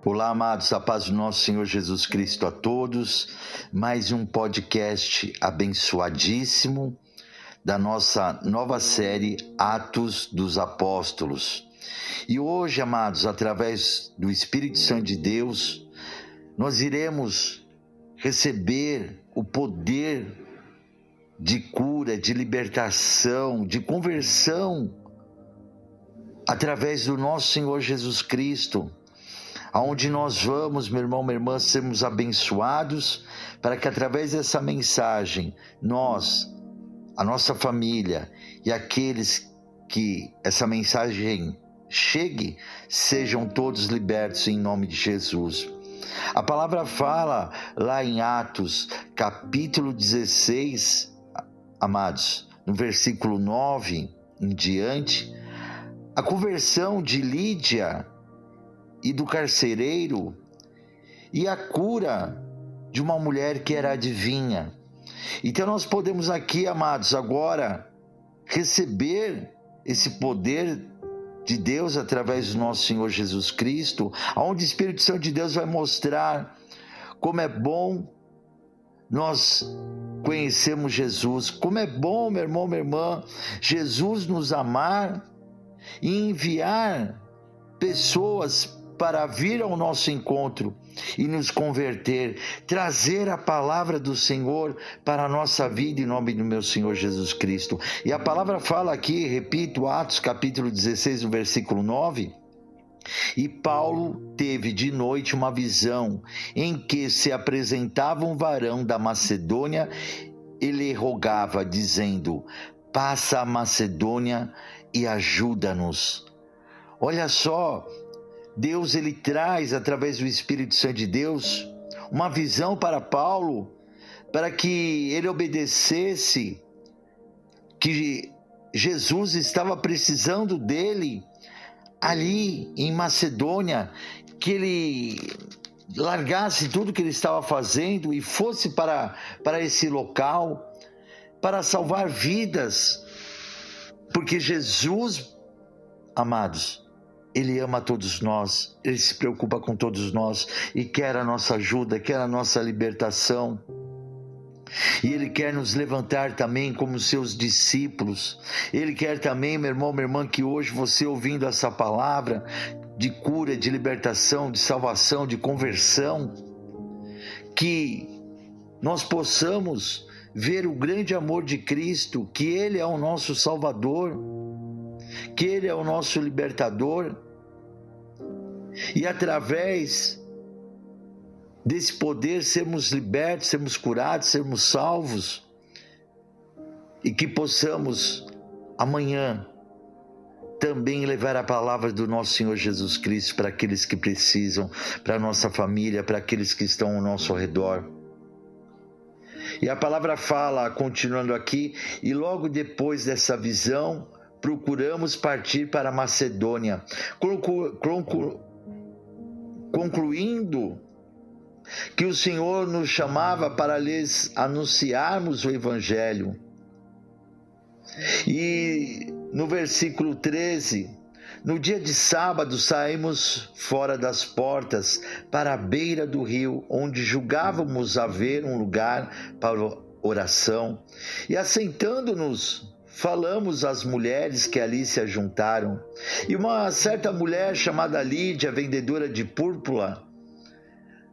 Olá, amados, a paz do nosso Senhor Jesus Cristo a todos. Mais um podcast abençoadíssimo da nossa nova série Atos dos Apóstolos. E hoje, amados, através do Espírito Santo de Deus, nós iremos receber o poder de cura, de libertação, de conversão através do nosso Senhor Jesus Cristo. Aonde nós vamos, meu irmão, minha irmã, sermos abençoados, para que através dessa mensagem, nós, a nossa família e aqueles que essa mensagem chegue, sejam todos libertos em nome de Jesus. A palavra fala lá em Atos, capítulo 16, amados, no versículo 9 em diante, a conversão de Lídia e do carcereiro, e a cura de uma mulher que era adivinha. Então nós podemos aqui, amados, agora receber esse poder de Deus através do nosso Senhor Jesus Cristo, onde o Espírito Santo de Deus vai mostrar como é bom nós conhecermos Jesus, como é bom, meu irmão, minha irmã, Jesus nos amar e enviar pessoas para vir ao nosso encontro e nos converter, trazer a palavra do Senhor para a nossa vida em nome do meu Senhor Jesus Cristo. E a palavra fala aqui, repito, Atos capítulo 16, no versículo 9, e Paulo teve de noite uma visão em que se apresentava um varão da Macedônia e lhe rogava, dizendo: passa a Macedônia e ajuda-nos. Olha só, Deus ele traz através do Espírito Santo de Deus uma visão para Paulo, para que ele obedecesse, que Jesus estava precisando dele ali em Macedônia, que ele largasse tudo que ele estava fazendo e fosse para esse local para salvar vidas, porque Jesus, amados, Ele ama todos nós, Ele se preocupa com todos nós e quer a nossa ajuda, quer a nossa libertação. E Ele quer nos levantar também como seus discípulos. Ele quer também, meu irmão, minha irmã, que hoje você ouvindo essa palavra de cura, de libertação, de salvação, de conversão, que nós possamos ver o grande amor de Cristo, que Ele é o nosso Salvador, que Ele é o nosso libertador, e através desse poder sermos libertos, sermos curados, sermos salvos, e que possamos amanhã também levar a palavra do nosso Senhor Jesus Cristo para aqueles que precisam, para a nossa família, para aqueles que estão ao nosso redor. E a palavra fala, continuando aqui, e logo depois dessa visão, procuramos partir para a Macedônia, concluindo que o Senhor nos chamava para lhes anunciarmos o Evangelho. E no versículo 13, no dia de sábado saímos fora das portas para a beira do rio, onde julgávamos haver um lugar para oração, e assentando-nos, falamos às mulheres que ali se ajuntaram. E uma certa mulher chamada Lídia, vendedora de púrpura,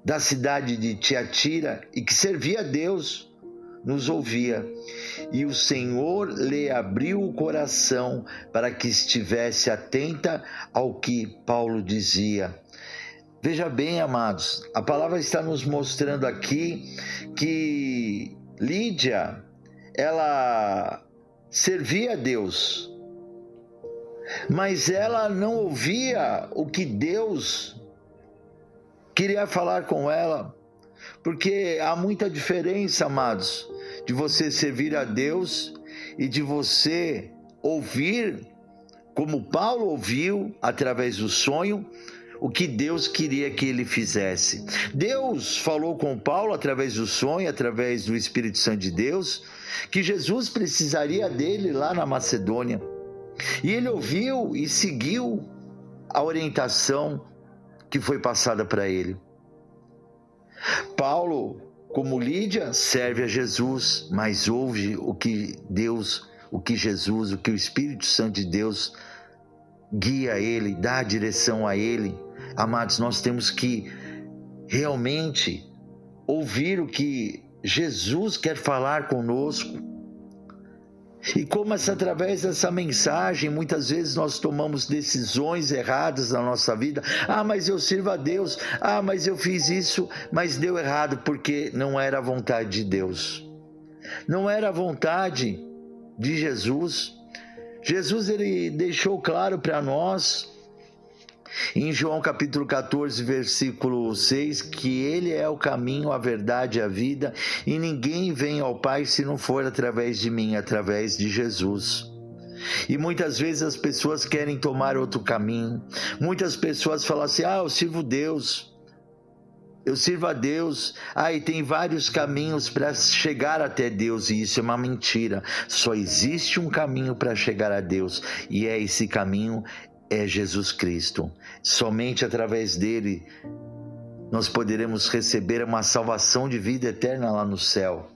da cidade de Tiatira, e que servia a Deus, nos ouvia. E o Senhor lhe abriu o coração para que estivesse atenta ao que Paulo dizia. Veja bem, amados, a palavra está nos mostrando aqui que Lídia, ela servia a Deus, mas ela não ouvia o que Deus queria falar com ela, porque há muita diferença, amados, de você servir a Deus e de você ouvir, como Paulo ouviu através do sonho, o que Deus queria que ele fizesse. Deus falou com Paulo através do sonho, através do Espírito Santo de Deus, que Jesus precisaria dele lá na Macedônia. E ele ouviu e seguiu a orientação que foi passada para ele. Paulo, como Lídia, serve a Jesus, mas ouve o que o Espírito Santo de Deus guia ele, dá a direção a ele. Amados, nós temos que realmente ouvir o que Jesus quer falar conosco. E como através dessa mensagem, muitas vezes nós tomamos decisões erradas na nossa vida. Mas eu sirvo a Deus. Mas eu fiz isso, mas deu errado, porque não era a vontade de Deus. Não era a vontade de Jesus. Jesus, ele deixou claro para nós, em João capítulo 14, versículo 6, que ele é o caminho, a verdade e a vida, e ninguém vem ao Pai se não for através de mim, através de Jesus. E muitas vezes as pessoas querem tomar outro caminho. Muitas pessoas falam assim: eu sirvo Deus, eu sirvo a Deus. E tem vários caminhos para chegar até Deus, e isso é uma mentira. Só existe um caminho para chegar a Deus, e esse caminho é Jesus Cristo. Somente através dele nós poderemos receber uma salvação de vida eterna lá no céu.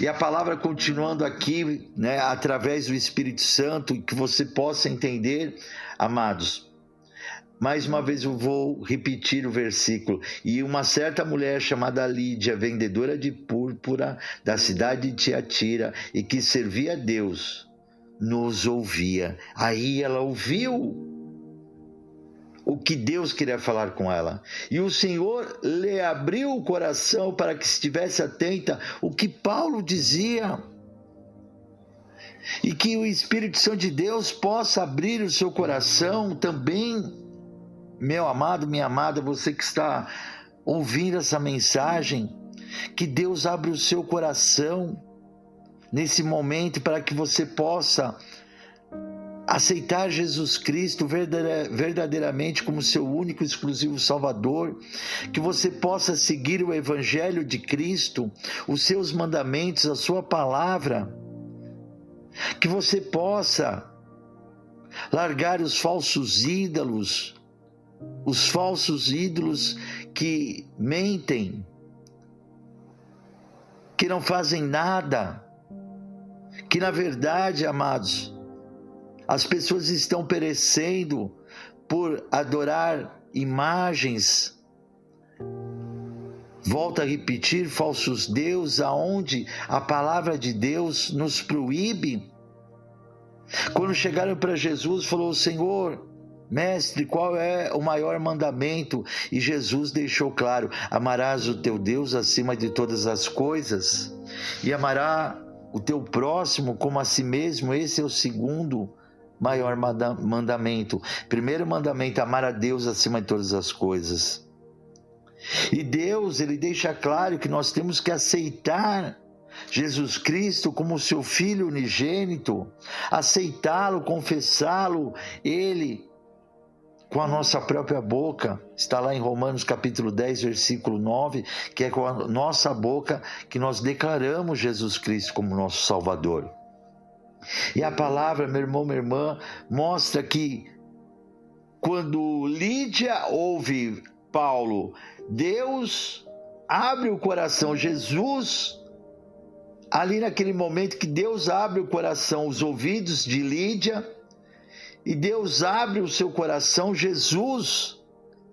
E a palavra continuando aqui, através do Espírito Santo, que você possa entender, amados. Mais uma vez eu vou repetir o versículo. E uma certa mulher chamada Lídia, vendedora de púrpura da cidade de Tiatira, e que servia a Deus, nos ouvia. Aí ela ouviu o que Deus queria falar com ela. E o Senhor lhe abriu o coração para que estivesse atenta o que Paulo dizia. E que o Espírito Santo de Deus possa abrir o seu coração também, meu amado, minha amada, você que está ouvindo essa mensagem, que Deus abra o seu coração nesse momento para que você possa aceitar Jesus Cristo verdadeiramente como seu único e exclusivo Salvador, que você possa seguir o Evangelho de Cristo, os seus mandamentos, a sua palavra, que você possa largar os falsos ídolos que mentem, que não fazem nada, que na verdade, amados, as pessoas estão perecendo por adorar imagens. Volto a repetir, falsos deuses, aonde a palavra de Deus nos proíbe. Quando chegaram para Jesus, falou: Senhor, Mestre, qual é o maior mandamento? E Jesus deixou claro: amarás o teu Deus acima de todas as coisas e amará o teu próximo como a si mesmo. Esse é o segundo maior mandamento. Primeiro mandamento: amar a Deus acima de todas as coisas. E Deus, ele deixa claro que nós temos que aceitar Jesus Cristo como seu Filho unigênito, aceitá-lo, confessá-lo, ele com a nossa própria boca. Está lá em Romanos capítulo 10, versículo 9, que é com a nossa boca que nós declaramos Jesus Cristo como nosso Salvador. E a palavra, meu irmão, minha irmã, mostra que quando Lídia ouve Paulo, Deus abre o coração, Jesus, ali naquele momento que Deus abre o coração, os ouvidos de Lídia, e Deus abre o seu coração, Jesus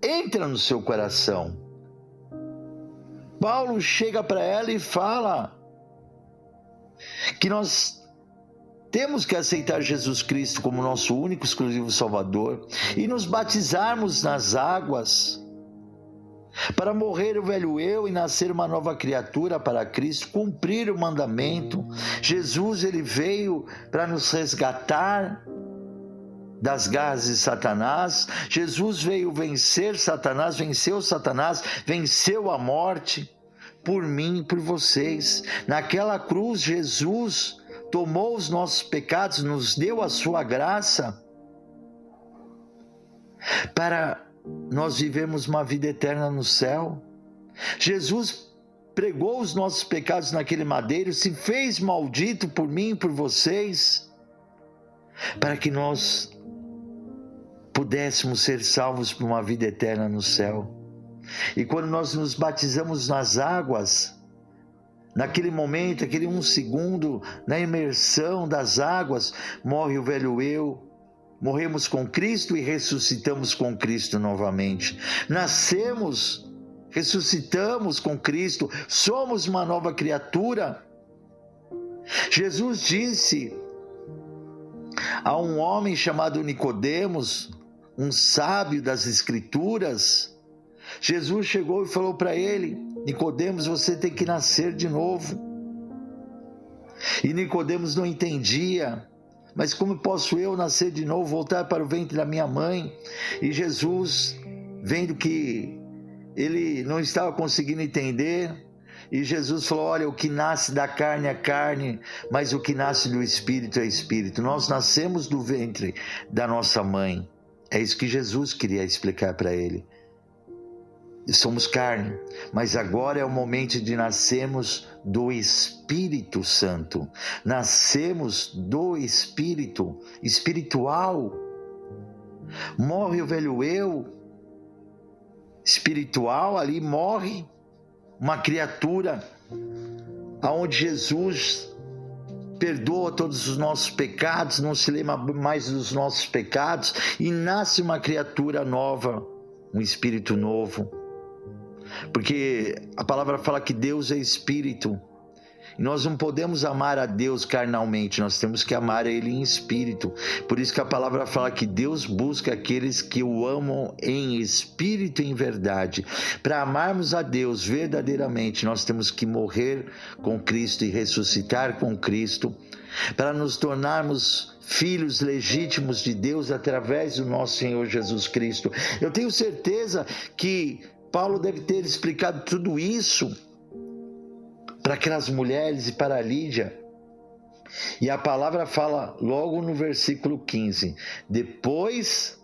entra no seu coração. Paulo chega para ela e fala que nós temos que aceitar Jesus Cristo como nosso único e exclusivo Salvador e nos batizarmos nas águas para morrer o velho eu e nascer uma nova criatura para Cristo, cumprir o mandamento. Jesus, ele veio para nos resgatar das garras de Satanás. Jesus veio vencer Satanás, venceu Satanás, venceu a morte por mim e por vocês. Naquela cruz, Jesus tomou os nossos pecados, nos deu a sua graça para nós vivermos uma vida eterna no céu. Jesus pregou os nossos pecados naquele madeiro, se fez maldito por mim e por vocês, para que nós pudéssemos ser salvos por uma vida eterna no céu. E quando nós nos batizamos nas águas, naquele momento, aquele 1 segundo, na imersão das águas, morre o velho eu, morremos com Cristo e ressuscitamos com Cristo novamente. Nascemos, ressuscitamos com Cristo, somos uma nova criatura. Jesus disse a um homem chamado Nicodemos, um sábio das Escrituras, Jesus chegou e falou para ele: Nicodemos, você tem que nascer de novo. E Nicodemos não entendia. Mas como posso eu nascer de novo, voltar para o ventre da minha mãe? E Jesus, vendo que ele não estava conseguindo entender, e Jesus falou: olha, o que nasce da carne é carne, mas o que nasce do Espírito é Espírito. Nós nascemos do ventre da nossa mãe. É isso que Jesus queria explicar para ele. Somos carne, mas agora é o momento de nascermos do Espírito Santo. Nascemos do Espírito, espiritual. Morre o velho eu, espiritual, ali morre uma criatura, aonde Jesus perdoa todos os nossos pecados, não se lembra mais dos nossos pecados, e nasce uma criatura nova, um espírito novo. Porque a palavra fala que Deus é espírito, e nós não podemos amar a Deus carnalmente, nós temos que amar a Ele em espírito. Por isso que a palavra fala que Deus busca aqueles que o amam em espírito e em verdade. Para amarmos a Deus verdadeiramente, nós temos que morrer com Cristo e ressuscitar com Cristo, para nos tornarmos filhos legítimos de Deus através do nosso Senhor Jesus Cristo. Eu tenho certeza que Paulo deve ter explicado tudo isso para aquelas mulheres e para a Lídia. E a palavra fala logo no versículo 15: depois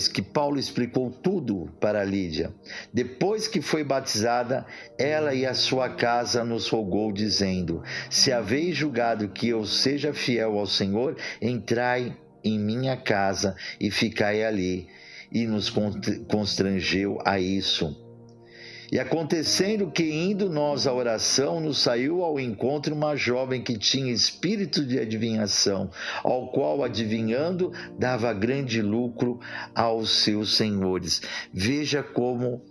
que Paulo explicou tudo para a Lídia, depois que foi batizada, ela e a sua casa nos rogou, dizendo: se haveis julgado que eu seja fiel ao Senhor, entrai em minha casa e ficai ali. E nos constrangeu a isso. E acontecendo que, indo nós à oração, nos saiu ao encontro uma jovem que tinha espírito de adivinhação, ao qual, adivinhando, dava grande lucro aos seus senhores. Veja como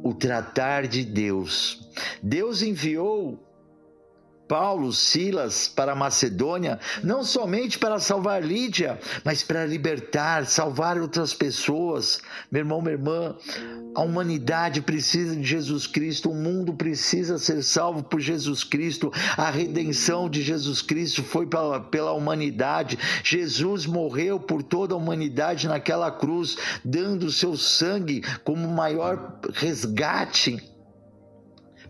o tratar de Deus. Deus enviou Paulo, Silas para a Macedônia, não somente para salvar Lídia, mas para libertar, salvar outras pessoas. Meu irmão, minha irmã, a humanidade precisa de Jesus Cristo, o mundo precisa ser salvo por Jesus Cristo, a redenção de Jesus Cristo foi pela humanidade. Jesus morreu por toda a humanidade naquela cruz, dando o seu sangue como maior resgate,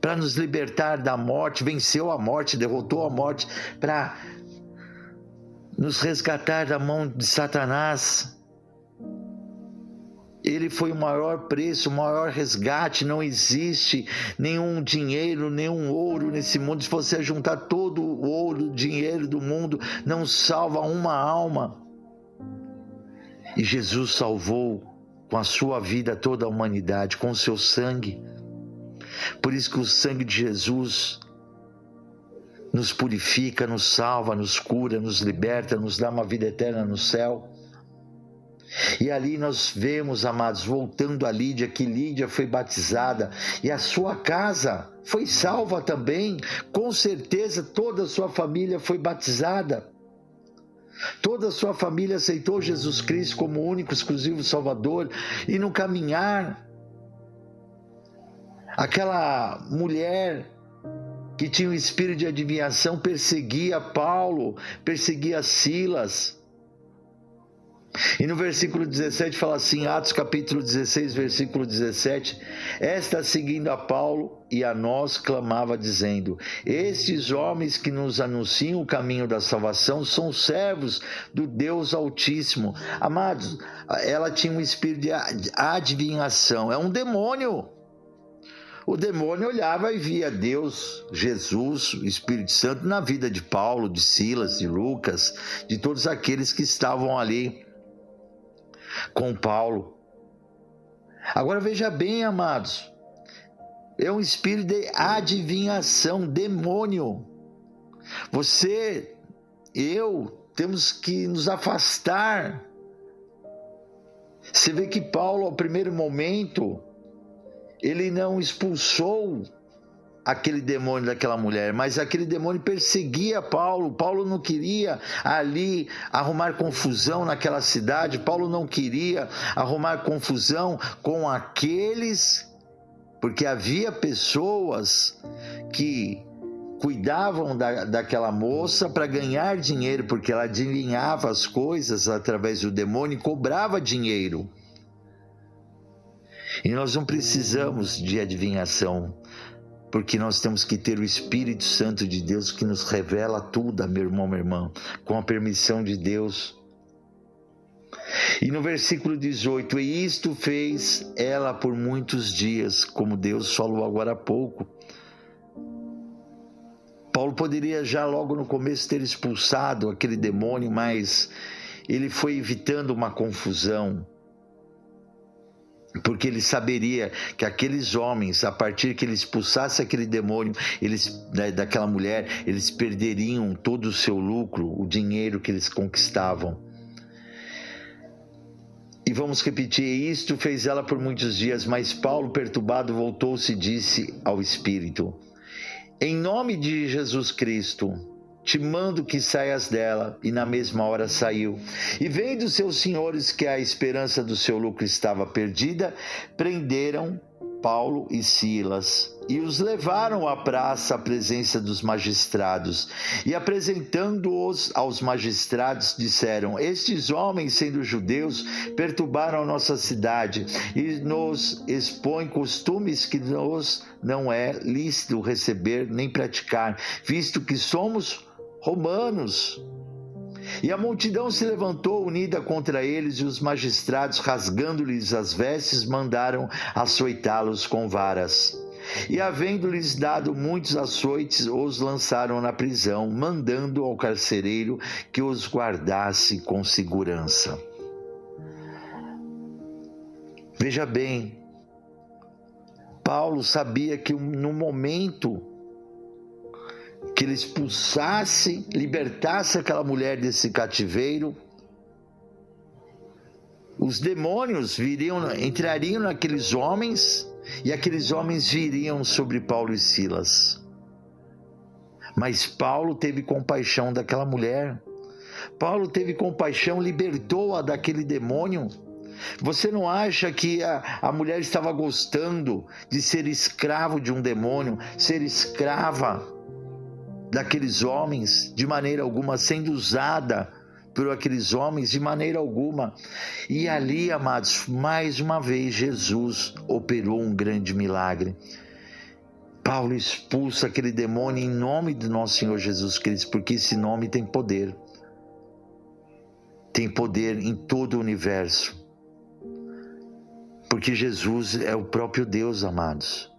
para nos libertar da morte, venceu a morte, derrotou a morte, para nos resgatar da mão de Satanás. Ele foi o maior preço, o maior resgate. Não existe nenhum dinheiro, nenhum ouro nesse mundo. Se você juntar todo o ouro, o dinheiro do mundo, não salva uma alma. E Jesus salvou com a sua vida toda a humanidade, com o seu sangue. Por isso que o sangue de Jesus nos purifica, nos salva, nos cura, nos liberta, nos dá uma vida eterna no céu. E ali nós vemos, amados, voltando a Lídia, que Lídia foi batizada e a sua casa foi salva também. Com certeza toda a sua família foi batizada. Toda a sua família aceitou Jesus Cristo como o único, exclusivo Salvador. E no caminhar, aquela mulher que tinha um espírito de adivinhação perseguia Paulo, perseguia Silas. E no versículo 17 fala assim, Atos capítulo 16, versículo 17: esta, seguindo a Paulo e a nós, clamava dizendo: estes homens que nos anunciam o caminho da salvação são servos do Deus Altíssimo. Amados, ela tinha um espírito de adivinhação, é um demônio. o demônio olhava e via Deus, Jesus, o Espírito Santo na vida de Paulo, de Silas, de Lucas, de todos aqueles que estavam ali com Paulo. Agora veja bem, amados, é um espírito de adivinhação, demônio. Você, eu, temos que nos afastar. Você vê que Paulo, ao primeiro momento, ele não expulsou aquele demônio daquela mulher, mas aquele demônio perseguia Paulo. Paulo não queria ali arrumar confusão naquela cidade. Paulo não queria arrumar confusão com aqueles, porque havia pessoas que cuidavam daquela moça para ganhar dinheiro, porque ela adivinhava as coisas através do demônio e cobrava dinheiro. E nós não precisamos de adivinhação, porque nós temos que ter o Espírito Santo de Deus que nos revela tudo, meu irmão, minha irmã, com a permissão de Deus. E no versículo 18, e isto fez ela por muitos dias, como Deus falou agora há pouco. Paulo poderia já logo no começo ter expulsado aquele demônio, mas ele foi evitando uma confusão, porque ele saberia que aqueles homens, a partir que ele expulsasse aquele demônio, daquela mulher, eles perderiam todo o seu lucro, o dinheiro que eles conquistavam. E vamos repetir, isto fez ela por muitos dias, mas Paulo, perturbado, voltou-se e disse ao Espírito: em nome de Jesus Cristo, te mando que saias dela. E na mesma hora saiu. E vendo seus senhores que a esperança do seu lucro estava perdida, prenderam Paulo e Silas e os levaram à praça à presença dos magistrados. E apresentando-os aos magistrados, disseram: estes homens, sendo judeus, perturbaram a nossa cidade e nos expõem costumes que nos não é lícito receber nem praticar, visto que somos romanos. E a multidão se levantou unida contra eles, e os magistrados, rasgando-lhes as vestes, mandaram açoitá-los com varas. E havendo-lhes dado muitos açoites, os lançaram na prisão, mandando ao carcereiro que os guardasse com segurança. Veja bem, Paulo sabia que no momento que ele expulsasse, libertasse aquela mulher desse cativeiro, os demônios entrariam naqueles homens, e aqueles homens viriam sobre Paulo e Silas. Mas Paulo teve compaixão daquela mulher. Paulo teve compaixão, libertou-a daquele demônio. Você não acha que a mulher estava gostando de ser escravo de um demônio, ser escrava daqueles homens, de maneira alguma, sendo usada por aqueles homens, de maneira alguma. E ali, amados, mais uma vez Jesus operou um grande milagre. Paulo expulsa aquele demônio em nome do nosso Senhor Jesus Cristo, porque esse nome tem poder. Tem poder em todo o universo. Porque Jesus é o próprio Deus, amados.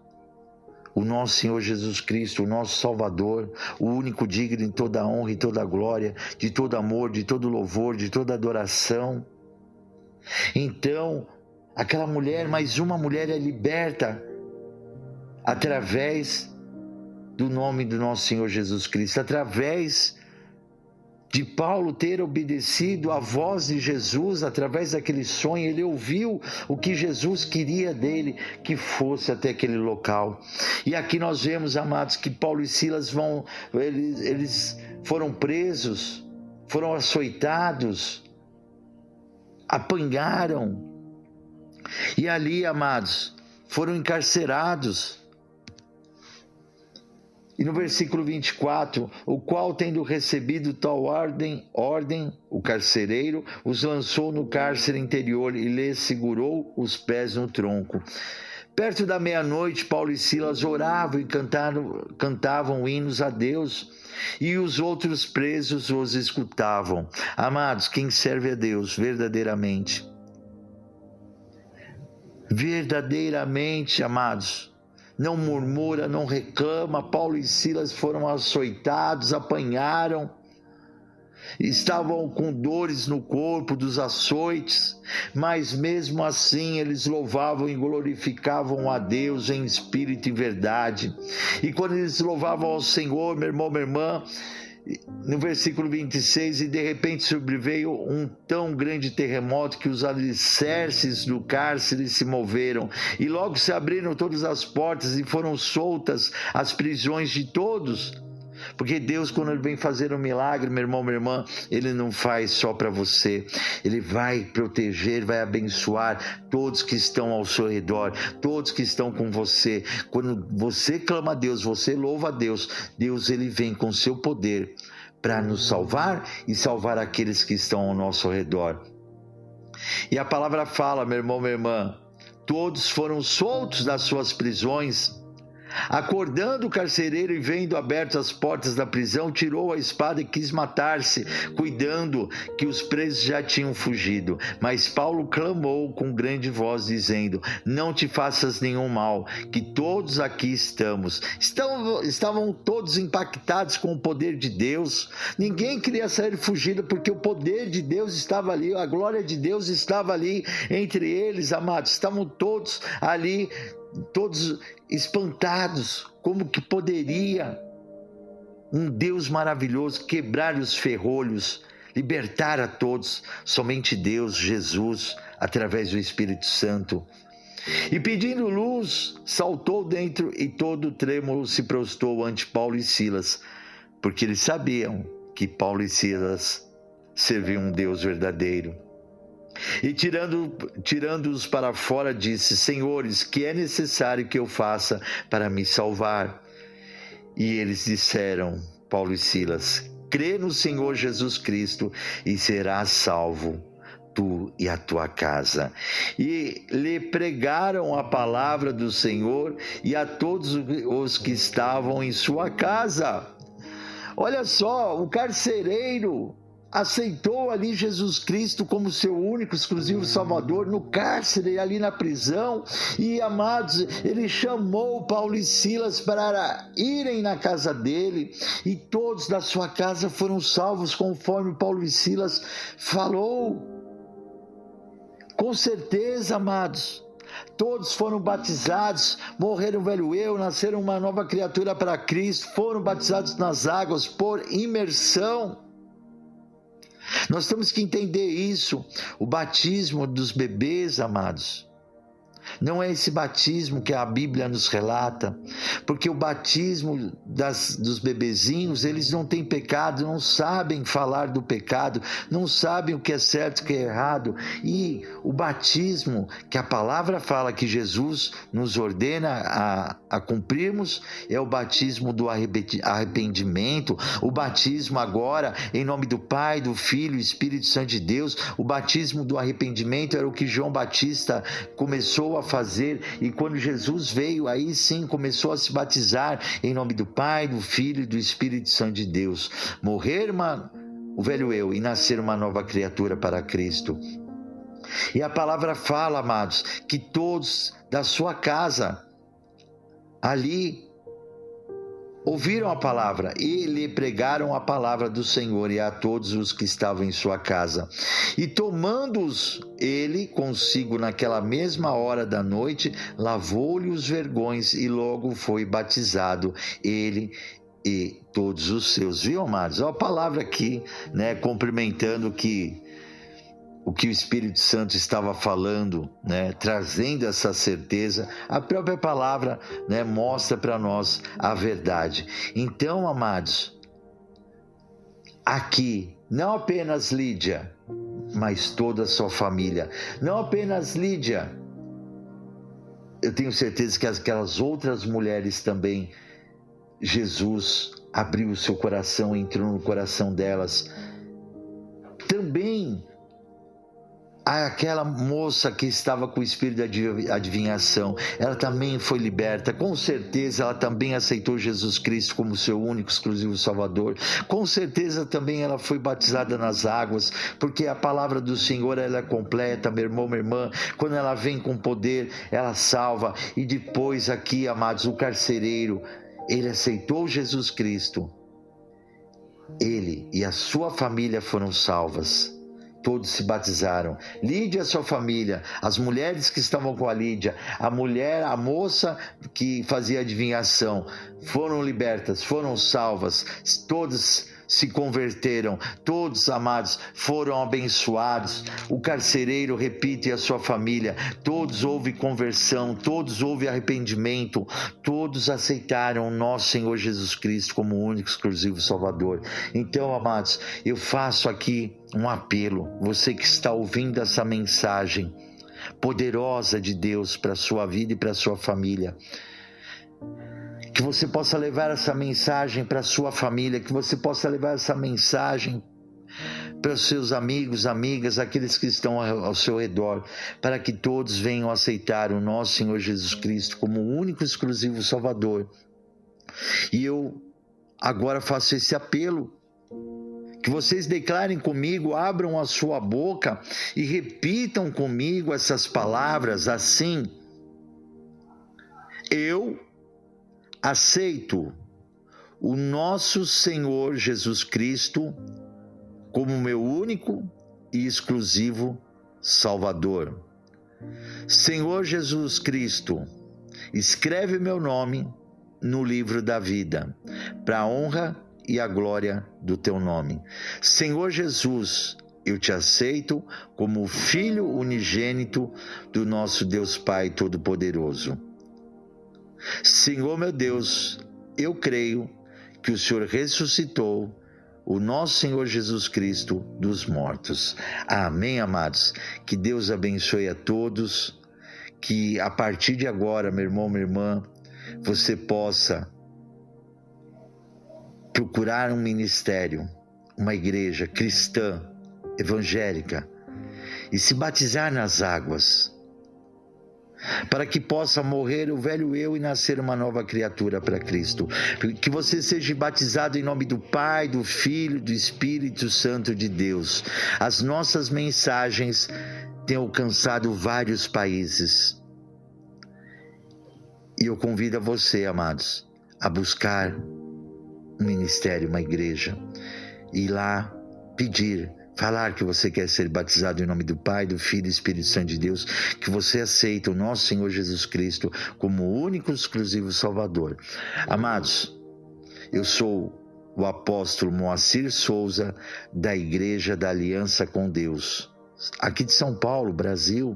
O nosso Senhor Jesus Cristo, o nosso Salvador, o único digno de toda a honra e toda a glória, de todo amor, de todo louvor, de toda adoração. Então, aquela mulher, mais uma mulher, é liberta através do nome do nosso Senhor Jesus Cristo, através de Paulo ter obedecido à voz de Jesus através daquele sonho. Ele ouviu o que Jesus queria dele, que fosse até aquele local. E aqui nós vemos, amados, que Paulo e Silas eles foram presos, foram açoitados, apanharam, e ali, amados, foram encarcerados. E no versículo 24, o qual, tendo recebido tal ordem, o carcereiro os lançou no cárcere interior e lhes segurou os pés no tronco. Perto da meia-noite, Paulo e Silas oravam e cantavam hinos a Deus, e os outros presos os escutavam. Amados, quem serve a Deus verdadeiramente, amados, não murmura, não reclama. Paulo e Silas foram açoitados, apanharam, estavam com dores no corpo dos açoites, mas mesmo assim eles louvavam e glorificavam a Deus em espírito e verdade. E quando eles louvavam ao Senhor, meu irmão, minha irmã, no versículo 26, e de repente sobreveio um tão grande terremoto que os alicerces do cárcere se moveram, e logo se abriram todas as portas e foram soltas as prisões de todos. Porque Deus, quando Ele vem fazer um milagre, meu irmão, minha irmã, Ele não faz só para você. Ele vai proteger, vai abençoar todos que estão ao seu redor, todos que estão com você. Quando você clama a Deus, você louva a Deus, Deus, Ele vem com seu poder para nos salvar e salvar aqueles que estão ao nosso redor. E a palavra fala, meu irmão, minha irmã, todos foram soltos das suas prisões. Acordando o carcereiro e vendo abertas as portas da prisão, tirou a espada e quis matar-se, cuidando que os presos já tinham fugido. Mas Paulo clamou com grande voz, dizendo: não te faças nenhum mal, que todos aqui estamos. Estavam todos impactados com o poder de Deus. Ninguém queria sair fugido, porque o poder de Deus estava ali, a glória de Deus estava ali entre eles, amados. Estavam todos ali, todos espantados. Como que poderia um Deus maravilhoso quebrar os ferrolhos, libertar a todos? Somente Deus, Jesus, através do Espírito Santo. E pedindo luz, saltou dentro e todo trêmulo se prostrou ante Paulo e Silas, porque eles sabiam que Paulo e Silas serviam um Deus verdadeiro. E tirando-os para fora, disse: senhores, que é necessário que eu faça para me salvar? E eles disseram, Paulo e Silas: crê no Senhor Jesus Cristo e serás salvo, tu e a tua casa. E lhe pregaram a palavra do Senhor e a todos os que estavam em sua casa. Olha só, o carcereiro aceitou ali Jesus Cristo como seu único, exclusivo Salvador, no cárcere, ali na prisão. E, amados, ele chamou Paulo e Silas para irem na casa dele, e todos da sua casa foram salvos, conforme Paulo e Silas falou. Com certeza, amados, todos foram batizados, morreram o velho eu, nasceram uma nova criatura para Cristo, foram batizados nas águas por imersão. Nós temos que entender isso. O batismo dos bebês, amados, não é esse batismo que a Bíblia nos relata, porque o batismo dos bebezinhos, eles não têm pecado, não sabem falar do pecado, não sabem o que é certo e o que é errado. E o batismo que a palavra fala, que Jesus nos ordena a cumprirmos, é o batismo do arrependimento. O batismo agora, em nome do Pai, do Filho e Espírito Santo de Deus, o batismo do arrependimento era o que João Batista começou a fazer, e quando Jesus veio, aí sim começou a se batizar em nome do Pai, do Filho e do Espírito Santo de Deus. Morrer o velho eu e nascer uma nova criatura para Cristo. E a palavra fala, amados, que todos da sua casa ali ouviram a palavra e lhe pregaram a palavra do Senhor e a todos os que estavam em sua casa. E tomando-os ele consigo naquela mesma hora da noite, lavou-lhe os vergões e logo foi batizado ele e todos os seus. Viu, amados? Olha a palavra aqui, né, cumprimentando o que o Espírito Santo estava falando, né, trazendo essa certeza. A própria palavra, né, mostra para nós a verdade. Então, amados, aqui, não apenas Lídia, mas toda a sua família. Não apenas Lídia, eu tenho certeza que aquelas outras mulheres também, Jesus abriu o seu coração, entrou no coração delas. Também Aquela moça que estava com o espírito de adivinhação, ela também foi liberta. Com certeza ela também aceitou Jesus Cristo como seu único, exclusivo Salvador. Com certeza também ela foi batizada nas águas, porque a palavra do Senhor, ela é completa, meu irmão, minha irmã. Quando ela vem com poder, ela salva. E depois aqui, amados, o carcereiro, ele aceitou Jesus Cristo. Ele e a sua família foram salvas. Todos se batizaram. Lídia e a sua família, as mulheres que estavam com a Lídia, a moça que fazia adivinhação, foram libertas, foram salvas. Todos se converteram, todos, amados, foram abençoados. O carcereiro, repito, e a sua família, todos houve conversão, todos houve arrependimento, todos aceitaram o nosso Senhor Jesus Cristo como o único, exclusivo Salvador. Então, amados, eu faço aqui um apelo, você que está ouvindo essa mensagem poderosa de Deus para a sua vida e para a sua família, que você possa levar essa mensagem para a sua família, que você possa levar essa mensagem para os seus amigos, amigas, aqueles que estão ao seu redor, para que todos venham aceitar o nosso Senhor Jesus Cristo como o único, exclusivo Salvador. E eu agora faço esse apelo, que vocês declarem comigo, abram a sua boca e repitam comigo essas palavras assim: eu aceito o nosso Senhor Jesus Cristo como meu único e exclusivo Salvador. Senhor Jesus Cristo, escreve meu nome no livro da vida, para a honra e a glória do teu nome. Senhor Jesus, eu te aceito como o Filho unigênito do nosso Deus Pai Todo-Poderoso. Senhor meu Deus, eu creio que o Senhor ressuscitou o nosso Senhor Jesus Cristo dos mortos. Amém, amados? Que Deus abençoe a todos, que a partir de agora, meu irmão, minha irmã, você possa procurar um ministério, uma igreja cristã, evangélica, e se batizar nas águas, para que possa morrer o velho eu e nascer uma nova criatura para Cristo. Que você seja batizado em nome do Pai, do Filho, do Espírito Santo de Deus. As nossas mensagens têm alcançado vários países. E eu convido a você, amados, a buscar um ministério, uma igreja, e ir lá pedir, falar que você quer ser batizado em nome do Pai, do Filho e do Espírito Santo de Deus, que você aceita o nosso Senhor Jesus Cristo como o único e exclusivo Salvador. Amados, eu sou o apóstolo Moacir Souza, da Igreja da Aliança com Deus, aqui de São Paulo, Brasil,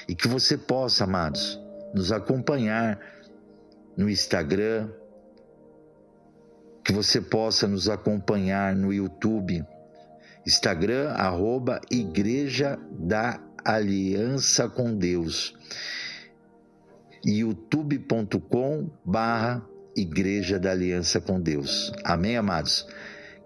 e que você possa, amados, nos acompanhar no Instagram, que você possa nos acompanhar no YouTube, Instagram, @Igreja da Aliança com Deus, youtube.com/Igreja da Aliança com Deus. Amém, amados?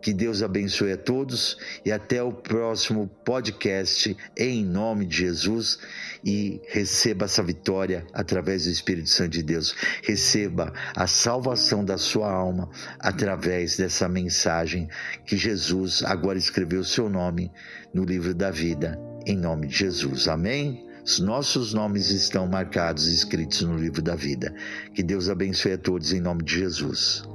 Que Deus abençoe a todos e até o próximo podcast, em nome de Jesus, e receba essa vitória através do Espírito Santo de Deus. Receba a salvação da sua alma através dessa mensagem que Jesus agora escreveu o seu nome no livro da vida, em nome de Jesus. Amém? Os nossos nomes estão marcados e escritos no livro da vida. Que Deus abençoe a todos em nome de Jesus.